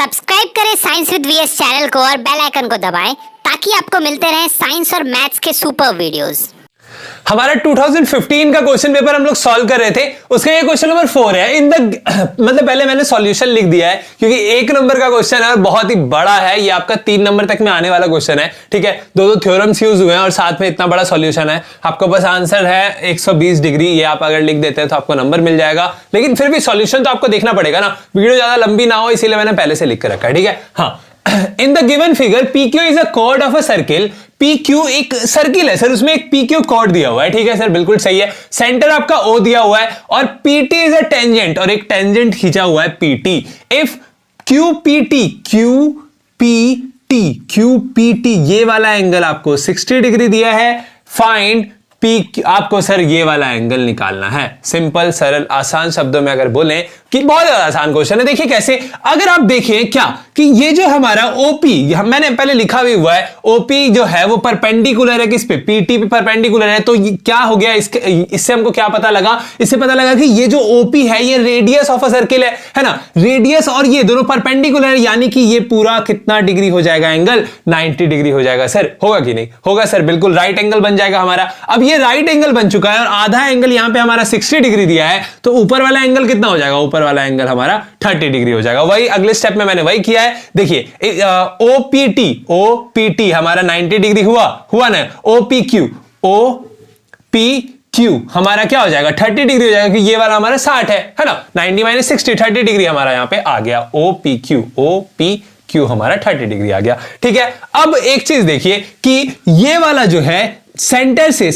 Subscribe करें science with VS channel को और बेल आइकन को दबाएं ताकि आपको मिलते रहें साइंस और मैथ्स के सुपर वीडियोस। हमारा 2015 का क्वेश्चन पेपर हम लोग सॉल्व कर रहे थे, उसका ये क्वेश्चन नंबर 4 है। इन द मतलब पहले मैंने सॉल्यूशन लिख दिया है क्योंकि 1 नंबर का क्वेश्चन है और बहुत ही बड़ा है। ये आपका 3 नंबर तक में आने वाला क्वेश्चन है, ठीक है। दो थ्योरम्स यूज हुए हैं और साथ में इतना बड़ा सॉल्यूशन है। आपको बस आंसर है 120 डिग्री, ये आप अगर लिख देते हैं तो आपको नंबर मिल जाएगा, लेकिन फिर भी सॉल्यूशन तो आपको देखना पड़ेगा ना, वीडियो ज्यादा लंबी ना हो, इसीलिए मैंने पहले से लिख कर रखा है, ठीक है। हाँ, in the given figure PQ is a cord of a circle. PQ एक सर्किल है सर, उसमें एक PQ कॉर्ड दिया हुआ है, ठीक है सर, बिल्कुल सही है। सेंटर आपका O दिया हुआ है और PT इज अ टेंजेंट, और एक टेंजेंट खींचा हुआ है PT। इफ QPT ये वाला एंगल आपको 60 डिग्री दिया है, फाइंड P, आपको सर ये वाला एंगल निकालना है। सिंपल सरल आसान शब्दों में अगर बोलें कि बहुत ज्यादा आसान क्वेश्चन है। देखिए कैसे, अगर आप देखें क्या कि ये जो हमारा OP, मैंने पहले लिखा भी हुआ है, OP जो है वो परपेंडिकुलर है किस पे, PT पे परपेंडिकुलर है। तो क्या हो गया, इससे हमको क्या पता लगा, इससे पता लगा कि ये जो OP है ये रेडियस ऑफ अ सर्किल है ना, रेडियस और ये दोनों परपेंडिकुलर है, यानी कि ये पूरा कितना डिग्री हो जाएगा एंगल, 90 डिग्री हो जाएगा। सर होगा कि नहीं होगा सर, बिल्कुल राइट एंगल बन जाएगा हमारा। अब ये राइट एंगल बन चुका है और आधा एंगल यहां पे हमारा 60 डिग्री दिया है, तो ऊपर वाला एंगल कितना हो जाएगा, ऊपर वाला एंगल हमारा 30 डिग्री हो जाएगा। वही अगले स्टेप में मैंने वही किया है। देखिए OPT हमारा 90 डिग्री हुआ ना, OPQ हमारा क्या हो जाएगा, 30 डिग्री हो जाएगा, क्योंकि ये वाला हमारा 60 है ना, 90 माइनस 60, 30 डिग्री हमारा यहां पे आ गया। OPQ हमारा 30 डिग्री आ गया, ठीक है। अब एक चीज देखिए कि ये वाला जो है सेंटर से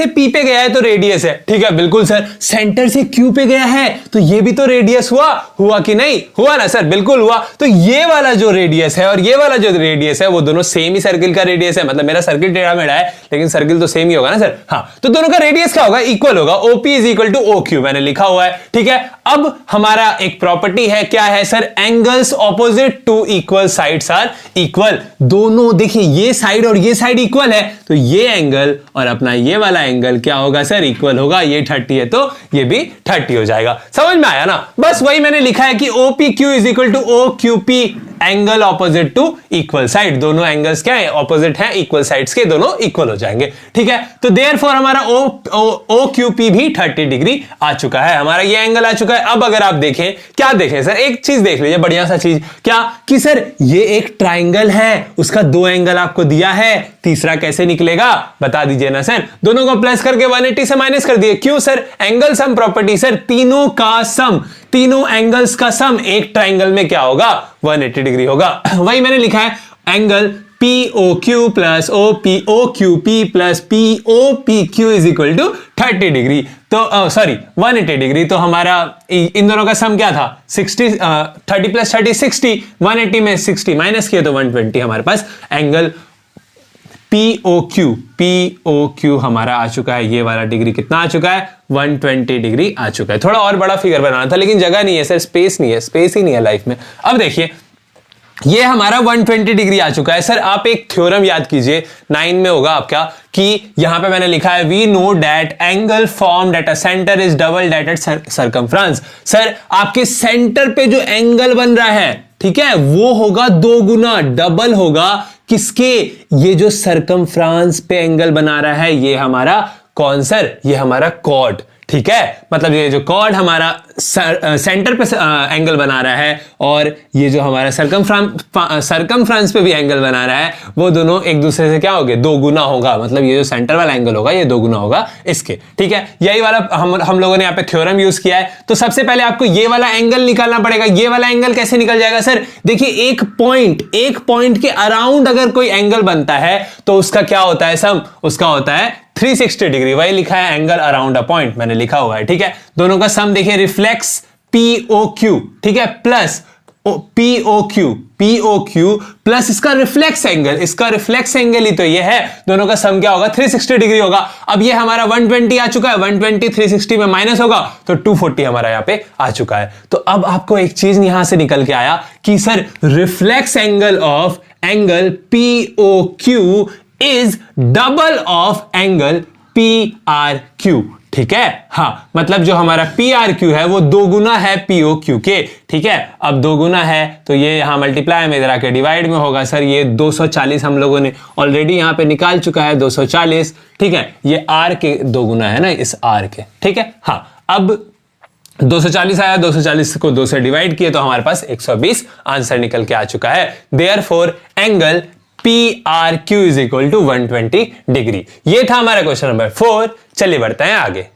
P पे गया है तो रेडियस है, ठीक है, बिल्कुल सर। सेंटर से Q पे गया है तो ये भी तो रेडियस हुआ कि नहीं, हुआ ना सर, बिल्कुल हुआ। तो ये वाला जो रेडियस है और ये वाला जो रेडियस है वो दोनों सेम ही सर्किल का रेडियस है। मतलब मेरा सर्किल टेढ़ा मेढ़ा है लेकिन सर्किल तो सेम ही होगा ना सर। हाँ, तो दोनों का रेडियस क्या होगा, इक्वल होगा। OP is equal to OQ मैंने लिखा हुआ है, ठीक है। अब हमारा एक प्रॉपर्टी है, क्या है sir, angles opposite to equal sides are equal. दोनों देखिए ये साइड और ये साइड इक्वल है, तो ये एंगल और अपना ये वाला एंगल क्या होगा सर, इक्वल होगा। ये 30 है तो ये भी 30 हो जाएगा। समझ में आया ना, बस वही मैंने लिखा है कि OPQ is equal to OQP, angle opposite to equal side. दोनों एंगल्स क्या है, ऑपोजिट है, इक्वल साइड्स के, दोनों इक्वल हो जाएंगे, ठीक है। तो देयरफॉर हमारा OQP भी 30 डिग्री आ चुका है, हमारा ये एंगल आ चुका है। अब अगर आप देखें, क्या देखें सर, एक चीज देख लीजिए, बढ़िया सा चीज, क्या कि सर ये एक ट्राइंगल है, उसका 2 एंगल आपको दिया है, तीसरा कैसे निकलेगा बता दीजिए ना सर। दोनों को प्लस करके 180 से माइनस कर दिए, क्यों sir, angle sum property sir, तीनों का सम, तीनों एंगल्स का सम एक ट्राइंगल में क्या होगा, 180 डिग्री होगा। वही मैंने लिखा है, angle POQ plus OQP plus POPQ is equal to 30 degree. तो सॉरी 180 डिग्री। तो हमारा इन दोनों का सम क्या था, 60, 30 प्लस 30 60, 180 में 60 माइनस किया तो 120 हमारे पास एंगल POQ हमारा आ चुका है। ये वाला डिग्री कितना आ चुका है, 120 डिग्री आ चुका है। थोड़ा और बड़ा फिगर बनाना था लेकिन जगह नहीं है सर, स्पेस नहीं है, स्पेस ही नहीं है लाइफ में। अब देखिए ये हमारा 120 डिग्री आ चुका है। सर आप एक थ्योरम याद कीजिए, 9 में होगा आपका, कि यहां पे मैंने लिखा है we know that angle formed at a centre is double that at circumference. Sir आपके सेंटर पे जो एंगल बन रहा है, ठीक है, वो होगा 2 गुना, डबल होगा किसके, ये जो सर्कमफ्रेंस पे एंगल बना रहा है, ये हमारा कौन सर, ये हमारा कॉर्ड, ठीक है। मतलब ये जो कॉर्ड हमारा सेंटर पे एंगल बना रहा है और ये जो हमारा सर्कमफ्रेंस पे भी एंगल बना रहा है, वो दोनों एक दूसरे से क्या होंगे, 2 गुना होगा। मतलब ये जो सेंटर वाला एंगल होगा ये 2 गुना होगा इसके, ठीक है। यही वाला हम लोगों ने यहाँ पे थ्योरम यूज किया है। तो सबसे पहले आपको ये वाला एंगल निकालना पड़ेगा। ये वाला एंगल कैसे निकल जाएगा सर, देखिए एक पॉइंट के अराउंड अगर कोई एंगल बनता है तो उसका क्या होता है सम, उसका होता है 360 डिग्री। वही लिखा है, एंगल अराउंड अ पॉइंट मैंने लिखा हुआ है, ठीक है। दोनों का सम देखिए, रिफ्लेक्स POQ, ठीक है, प्लस POQ प्लस इसका रिफ्लेक्स एंगल ही तो ये है, दोनों का सम क्या होगा, 360 डिग्री होगा। अब ये हमारा 120 आ चुका है, 120 360 में माइनस होगा तो 240 हमारा यहां पे आ चुका है। तो अब आपको एक चीज यहां से निकल के आया कि sir reflex angle of angle POQ is double of angle PRQ, ठीक है। हाँ, मतलब जो हमारा पी आर क्यू है वो 2 गुना है पीओ क्यू के। ठीक है, अब 2 गुना है तो ये यहां मल्टीप्लाई में इधर आके डिवाइड में होगा। सर ये 240 हम लोगों ने ऑलरेडी यहां पे निकाल चुका है, 240। ठीक है, ये आर के 2 गुना है ना इस आर के। ठीक है, हाँ, अब 240 आया, 240 को 2 से डिवाइड किए तो हमारे पास 120 आंसर निकल के आ चुका है। Therefore angle PRQ is equal to 120 degree. ये था हमारा क्वेश्चन नंबर 4। चलिए बढ़ते हैं आगे।